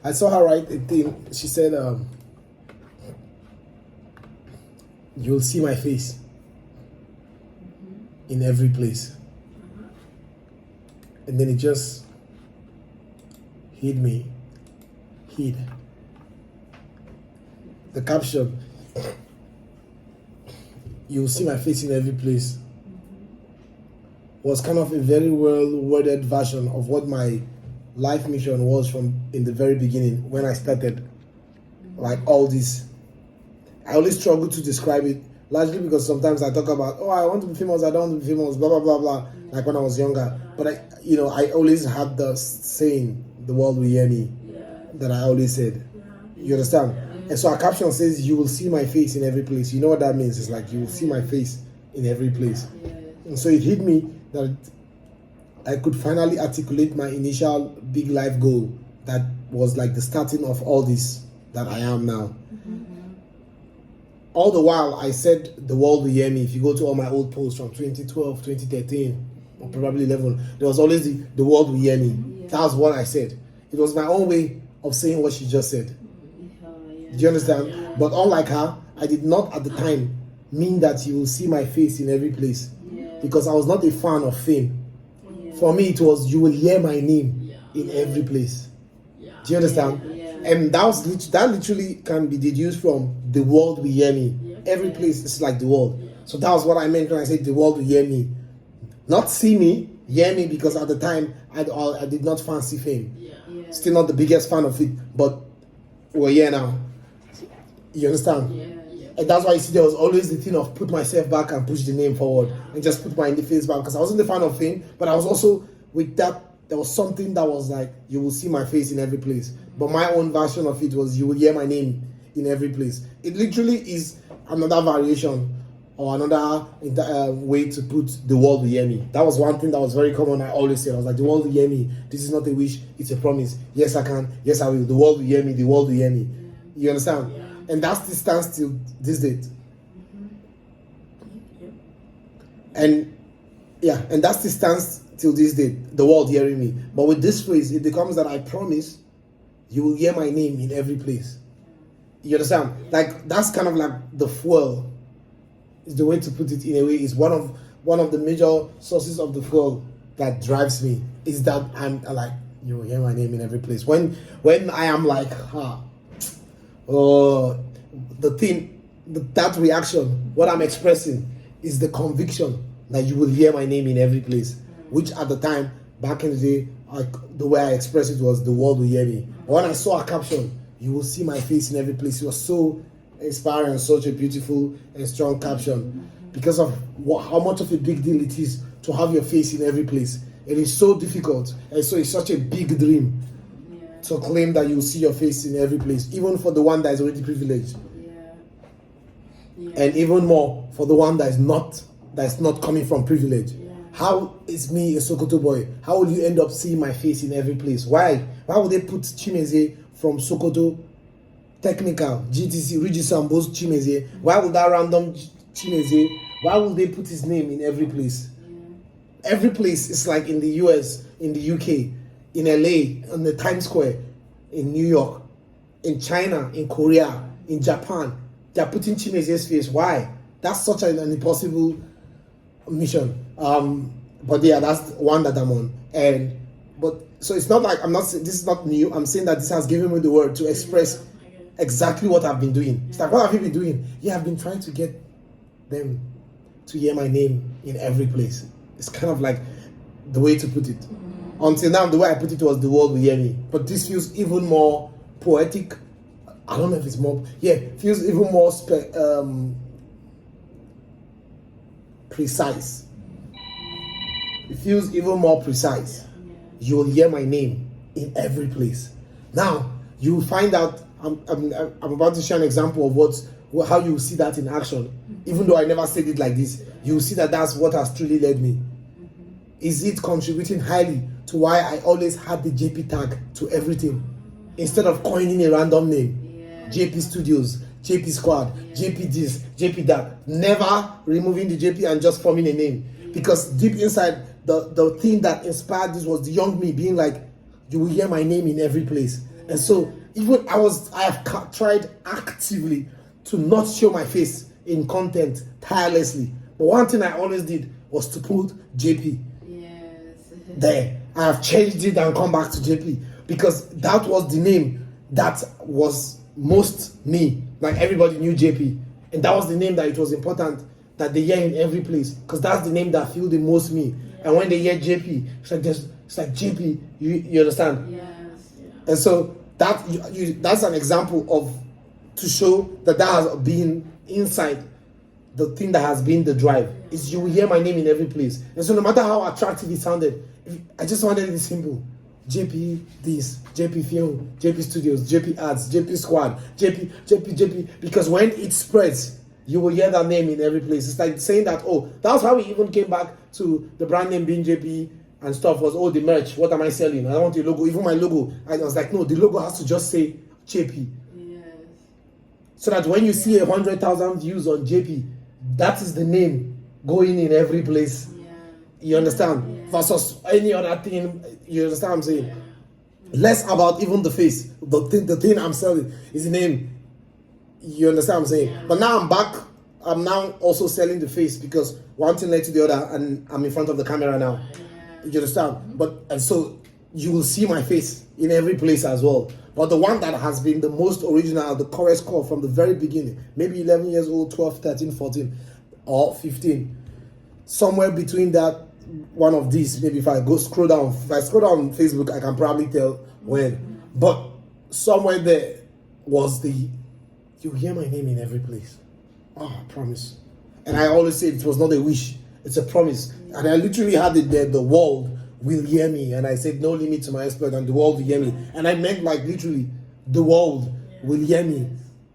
I saw her write a thing. She said, "You'll see my face in every place," and then it just hit me. Hit the caption. "You'll see my face in every place" was kind of a very well worded version of what my life mission was from in the very beginning when I started. Like all this, I always struggle to describe it, largely because sometimes I talk about, oh, I want to be famous, I don't want to be famous, blah blah blah blah, like when I was younger. But I always had the saying, "The world will hear me," that I always said. You understand? And so our caption says, "You will see my face in every place." You know what that means? It's like you will see my face in every place. And so it hit me that I could finally articulate my initial big life goal that was like the starting of all this that I am now. All the while I said the world will hear me. If you go to all my old posts from 2012, 2013, or probably 11, there was always the world will hear me. That was what I said. It was my own way of saying what she just said. Do you understand? But unlike her, I did not at the time mean that you will see my face in every place, because I was not a fan of fame. For me, it was you will hear my name in every place. Do you understand? And that literally can be deduced from the world will hear me. Every place is like the world. So that was what I meant when I said the world will hear me. Not see me, hear me, because at the time I did not fancy fame. Still not the biggest fan of it, but we're here now. You understand? And that's why you see there was always the thing of put myself back and push the name forward and just put my in the face back, because I wasn't a fan of fame, but I was also with that. There was something that was like, you will see my face in every place. But my own version of it was, you will hear my name in every place. It literally is another variation or another way to put the world will hear me. That was one thing that was very common. I always say, I was like, the world will hear me. This is not a wish, it's a promise. Yes, I can. Yes, I will. The world will hear me. The world will hear me. You understand? And that's the stance till this date. And that's the stance till this date, the world hearing me. But with this phrase, it becomes that I promise you will hear my name in every place. You understand? Like, that's kind of like the fuel, is the way to put it in a way. Is one of the major sources of the fuel that drives me, is that I'm like, you will hear my name in every place. When I am like, that reaction, what I'm expressing is the conviction that you will hear my name in every place, which at the time, back in the day, the way I expressed it was the world will hear me. When I saw a caption, you will see my face in every place, it was so inspiring, such a beautiful and strong caption, because of how much of a big deal it is to have your face in every place. It is so difficult, and so it's such a big dream to claim that you will see your face in every place, even for the one that is already privileged. And even more for the one that is not coming from privilege. How is me, a Sokoto boy, how will you end up seeing my face in every place? Why would they put Chimeze from Sokoto Technical, GTC, Regis Sambos Chimeze? Why would that random Chimeze, why would they put his name in every place? Every place is like in the US, in the UK, in LA, on the Times Square, in New York, in China, in Korea, in Japan. They're putting Chimeze's face. Why? That's such an impossible mission. But yeah, that's one that I'm on. So it's not like this is not new. I'm saying that this has given me the word to express exactly what I've been doing. It's like, what have you been doing? Yeah, I've been trying to get them to hear my name in every place. It's kind of like the way to put it. Until now, the way I put it was the world will hear me. But this feels even more poetic. I don't know if it's more. Yeah, feels even more precise. It feels even more precise. You will hear my name in every place. Now you will find out. I'm about to share an example of how you will see that in action. Even though I never said it like this, you will see that that's what has truly led me. Is it contributing highly to why I always had the JP tag to everything, instead of coining a random name? JP Studios, JP Squad, JP this, JP that. Never removing the JP and just forming a name. Because deep inside, the thing that inspired this was the young me being like, you will hear my name in every place. And so even I have tried actively to not show my face in content tirelessly. But one thing I always did was to put JP there. I have changed it and come back to JP because that was the name that was most me. Like everybody knew JP, and that was the name that it was important that they hear in every place because that's the name that feel the most me. And when they hear JP, it's like JP. You understand? Yes. And so that's an example of to show that has been inside the thing that has been the drive. Is you will hear my name in every place. And so no matter how attractive it sounded, I just wanted it simple. JP this, JP Film, JP Studios, JP Ads, JP Squad, JP. Because when it spreads, you will hear that name in every place. It's like saying that, that's how we even came back to the brand name being JP and stuff was, the merch, what am I selling? I don't want the logo, even my logo. I was like, no, the logo has to just say JP. Yes. So that when you see 100,000 views on JP, that is the name going in every place. Yeah. You understand? Yeah. Versus any other thing, you understand what I'm saying? Yeah. Less about even the face. The thing I'm selling is the name. You understand what I'm saying? Yeah. But now I'm back. I'm now also selling the face because one thing led to the other and I'm in front of the camera now. Yeah. You understand? And so you will see my face in every place as well. But the one that has been the most original, the chorus core from the very beginning, maybe 11 years old, 12, 13, 14, or 15, somewhere between that, one of these, maybe if I scroll down on Facebook, I can probably tell when. But somewhere there was you hear my name in every place. I promise. And I always say it was not a wish, it's a promise. And I literally had it there, the world will hear me. And I said, no limit to my exploit, and the world will hear me. And I meant like literally, the world will hear me.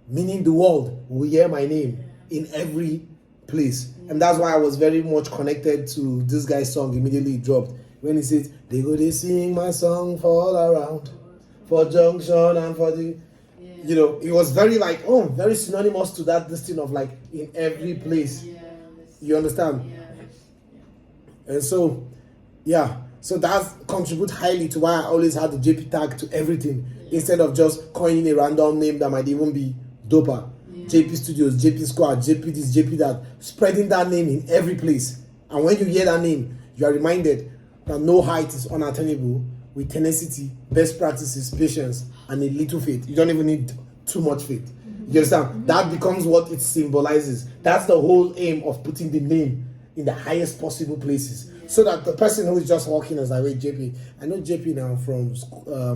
Meaning the world will hear my name in every place. And that's why I was very much connected to this guy's song immediately it dropped. When he says, they sing my song for all around, for junction and for the... You know, it was very like, very synonymous to this thing of like in every place. You understand? And so, so that contributes highly to why I always had the JP tag to everything instead of just coining a random name that might even be doper. JP Studios, JP Squad, JP this, JP that, spreading that name in every place. And when you hear that name, you are reminded that no height is unattainable with tenacity, best practices, patience, and a little faith. You don't even need too much faith. You understand? That becomes what it symbolizes. That's the whole aim of putting the name in the highest possible places. So that the person who is just walking is like, wait, JP, I know JP now from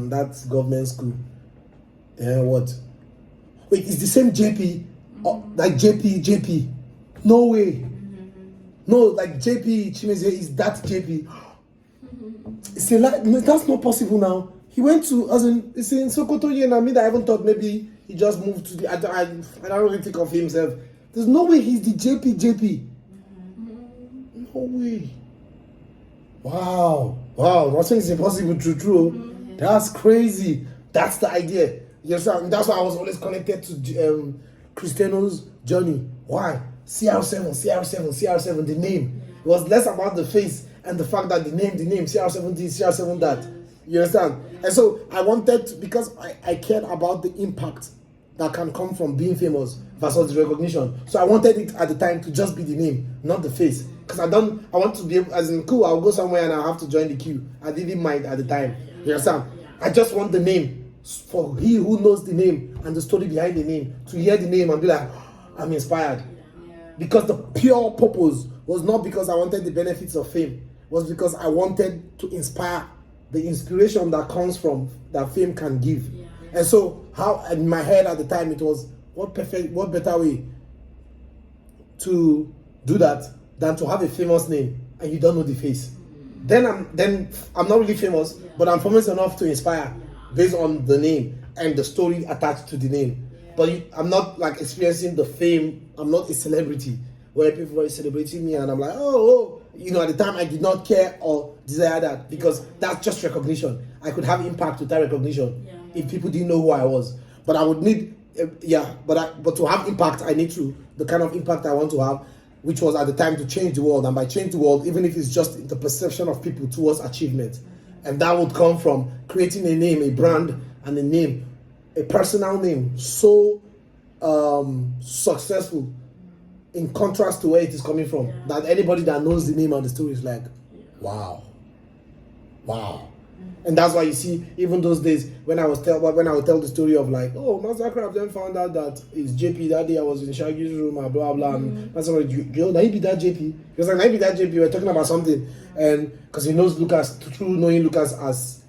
that government school. What? Wait, it's the same JP, like JP. No way. No, like JP Chimeze is that JP. It's a lie. No, that's not possible now. He went to, it's in Sokoto, and I haven't thought maybe he just moved to I don't really think of himself. There's no way he's the JP. No way. Wow. Nothing is impossible, true. That's crazy. That's the idea. You understand? That's why I was always connected to Cristiano's journey. Why? CR7, the name. It was less about the face and the fact that the name, CR7 this, CR7 that. You understand? And so I wanted, because I cared about the impact that can come from being famous versus the recognition. So I wanted it at the time to just be the name, not the face. Because I want to be able, as in cool, I'll go somewhere and I'll have to join the queue. I didn't mind at the time. You understand? I just want the name for he who knows the name and the story behind the name to hear the name and be like, I'm inspired. Because the pure purpose was not because I wanted the benefits of fame, was because I wanted to inspire the inspiration that comes from that fame can give. And so how in my head at the time it was what better way to do that than to have a famous name and you don't know the face. Then I'm not really famous, but I'm famous enough to inspire based on the name and the story attached to the name. But I'm not like experiencing the fame. I'm not a celebrity where people are celebrating me and I'm like, at the time I did not care or desire that because that's just recognition. I could have impact without recognition if people didn't know who I was. But I would need, but to have impact, I need the kind of impact I want to have, which was at the time to change the world. And by change the world, even if it's just the perception of people towards achievement. And that would come from creating a name, a brand and a name, a personal name, so successful, in contrast to where it is coming from, that anybody that knows the name and the story is like, wow. And that's why you see, even those days when I would tell the story of like, oh, Mastercraft then found out that it's JP. That day I was in Shaggy's room and blah blah. And Master, now you be that JP. He was like, now you be that JP. We're talking about something, and because he knows Lucas, through knowing Lucas as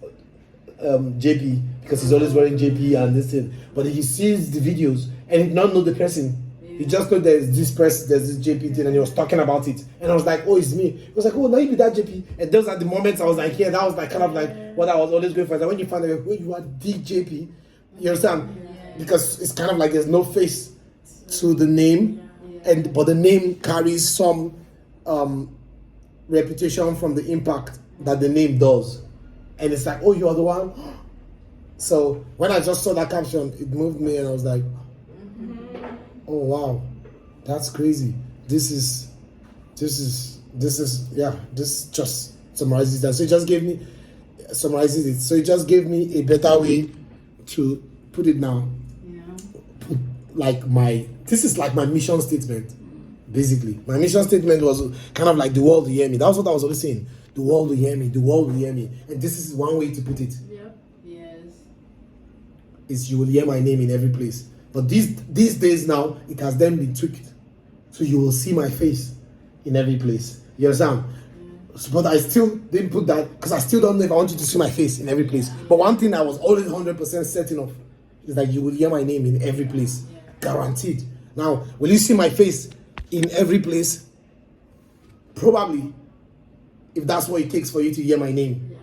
JP, because he's always wearing JP and this thing. But he sees the videos and he did not know the person. He just know there's this person, there's this JP thing, and he was talking about it. And I was like, oh, it's me. He was like, oh, now you be that JP. And those are the moments I was like, yeah, that was like kind of like what I was always going for. Like when you find out, oh, you are the JP, you understand? Because it's kind of like there's no face to the name, but the name carries some reputation from the impact that the name does. And it's like, oh, you are the one. So when I just saw that caption, it moved me, and I was like, oh wow, that's crazy. This just summarizes that. So it just gave me a better way to put it now. This is like my mission statement. Basically, my mission statement was kind of like the world will hear me. That was what I was always saying. The world will hear me. The world will hear me. And this is one way to put it. Yep. Yes. Is you will hear my name in every place. But these days now, it has then been tweaked. So you will see my face in every place. You understand? But I still didn't put that, because I still don't know if I want you to see my face in every place. But one thing I was always 100% certain of is that you will hear my name in every place. Guaranteed. Now, will you see my face in every place? Probably. If that's what it takes for you to hear my name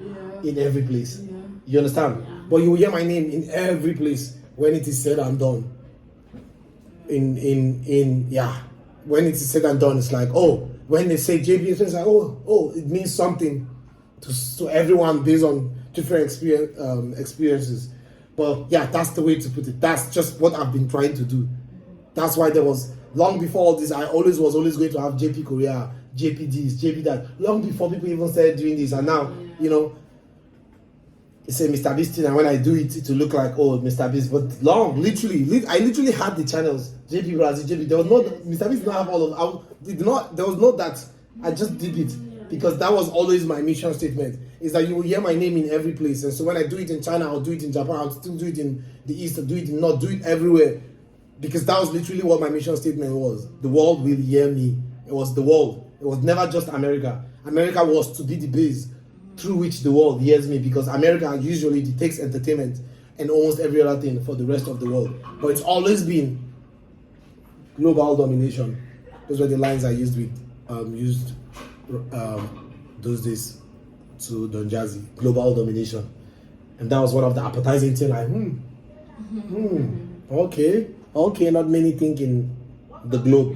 in every place. You understand? But you will hear my name in every place when it is said and done. When it is said and done, it's like, oh, when they say JP, it's like, oh, it means something to everyone based on different experiences. But yeah, that's the way to put it. That's just what I've been trying to do. That's why there was, long before all this, I was always going to have JP Korea, JP this, JP that, long before people even started doing this. And now, it's a Mr. Beast thing, and when I do it, to look like, oh, Mr. Beast, but I literally had the channels, JP Brazil, JP. There was no, Mr. Beast did not have all of, there was no that. I just did it because that was always my mission statement, is that you will hear my name in every place. And so when I do it in China, I'll do it in Japan, I'll still do it in the East, I'll do it in North, do it everywhere. Because that was literally what my mission statement was. The world will hear me. It was the world. It was never just America. America was to be the base through which the world hears me, because America usually takes entertainment and almost every other thing for the rest of the world. But it's always been global domination. Those were the lines I used those days to Don Jazzy. Global domination. And that was one of the appetizing things, like, okay, not many think in the globe.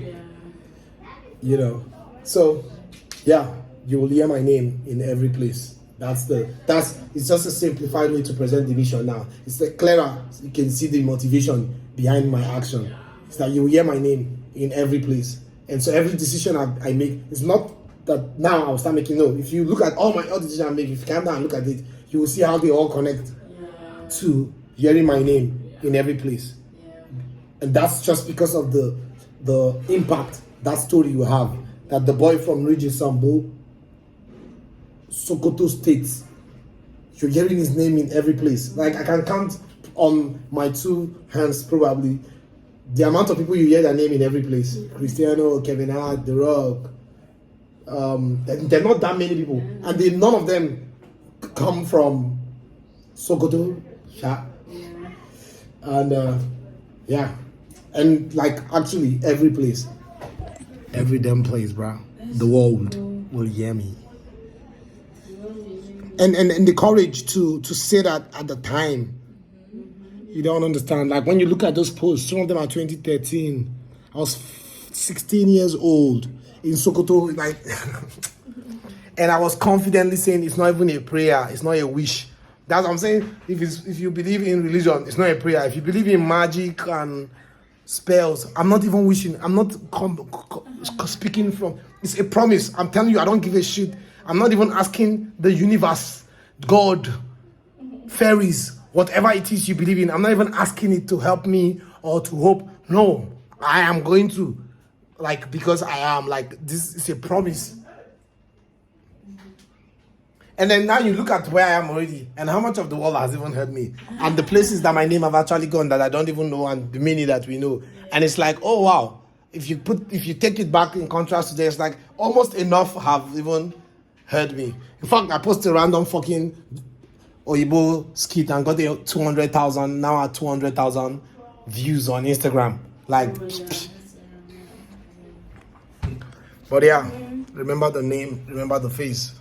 So yeah, you will hear my name in every place. It's just a simplified way to present the vision now. It's like clearer, so you can see the motivation behind my action. It's that you will hear my name in every place. And so every decision I make, it's not that now I'll start making, no. If you look at all decisions I make, if you calm down and look at it, you will see how they all connect to hearing my name in every place. And that's just because of the impact that story will have. That the boy from Ridge Sambo, Sokoto State, you're hearing his name in every place. Like, I can count on my two hands probably the amount of people you hear their name in every place. Cristiano, Kevin Hart, The Rock. They're not that many people, and none of them come from Sokoto. And like actually every place, every damn place, bro. The world will hear me. And the courage to say that at the time, you don't understand. Like when you look at those posts, some of them are 2013. I was 16 years old in Sokoto, like, and I was confidently saying it's not even a prayer, it's not a wish. That's what I'm saying. If you believe in religion, it's not a prayer. If you believe in magic and spells, I'm not even wishing. I'm not speaking from. It's a promise. I'm telling you, I don't give a shit. I'm not even asking the universe, God, fairies whatever it is you believe in. I'm not even asking it to help me or to hope. No, I am going to, like, because I am, like, this is a promise. And then now you look at where I am already and how much of the world has even heard me and the places that my name have actually gone that I don't even know and the many that we know. And it's like, oh wow, if you take it back in contrast to this, like almost enough have even heard me. In fact, I posted a random fucking Oyibo skit and got 200,000, now at 200,000 views on Instagram. Like, but yeah, remember the name, remember the face.